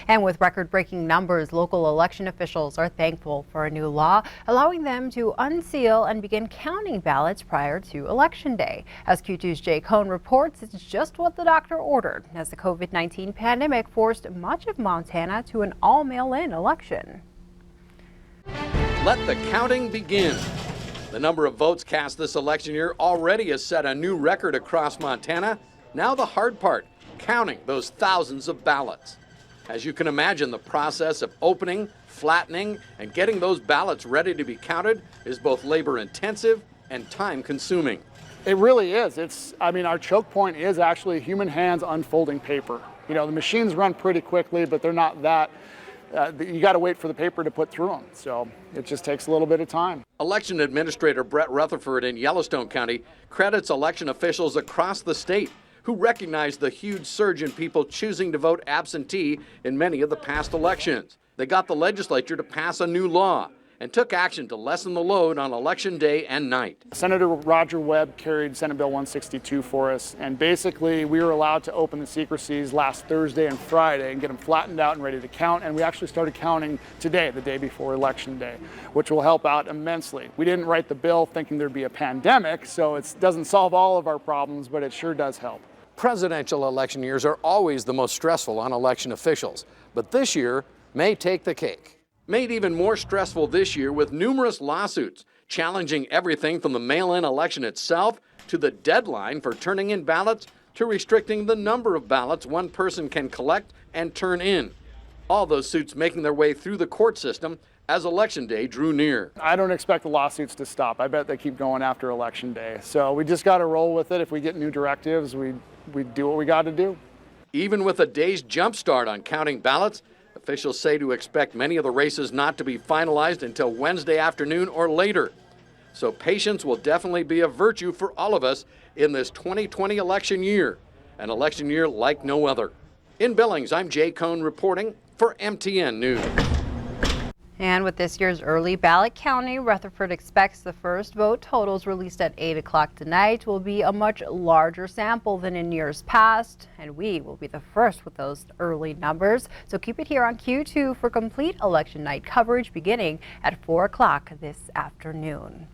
And with record-breaking numbers, local election officials are thankful for a new law allowing them to unseal and begin counting ballots prior to Election Day. As Q2's Jay Cohn reports, it's just what the doctor ordered as the COVID-19 pandemic forced much of Montana to an all-mail-in election. Let the counting begin. The number of votes cast this election year already has set a new record across Montana. Now the hard part, counting those thousands of ballots. As you can imagine, the process of opening, flattening, and getting those ballots ready to be counted is both labor-intensive and time-consuming. It really is. Our choke point is actually human hands unfolding paper. You know, the machines run pretty quickly, but they're not that. You got to wait for the paper to put through them, so it just takes a little bit of time. Election Administrator Brett Rutherford in Yellowstone County credits election officials across the state who recognized the huge surge in people choosing to vote absentee in many of the past elections. They got the legislature to pass a new law and took action to lessen the load on Election Day and night. Senator Roger Webb carried Senate Bill 162 for us, and basically we were allowed to open the secrecies last Thursday and Friday and get them flattened out and ready to count, and we actually started counting today, the day before Election Day, which will help out immensely. We didn't write the bill thinking there'd be a pandemic, so it doesn't solve all of our problems, but it sure does help. Presidential election years are always the most stressful on election officials, but this year may take the cake. Made even more stressful this year with numerous lawsuits challenging everything from the mail-in election itself to the deadline for turning in ballots to restricting the number of ballots one person can collect and turn in. All those suits making their way through the court system as Election Day drew near. I don't expect the lawsuits to stop. I bet they keep going after Election Day. So we just got to roll with it. If we get new directives, we do what we got to do. Even with a day's jump start on counting ballots, officials say to expect many of the races not to be finalized until Wednesday afternoon or later. So patience will definitely be a virtue for all of us in this 2020 election year, an election year like no other. In Billings, I'm Jay Cohn reporting for MTN News. And with this year's early ballot counting, Rutherford expects the first vote totals released at 8 o'clock tonight will be a much larger sample than in years past, and we will be the first with those early numbers. So keep it here on Q2 for complete election night coverage beginning at 4 o'clock this afternoon.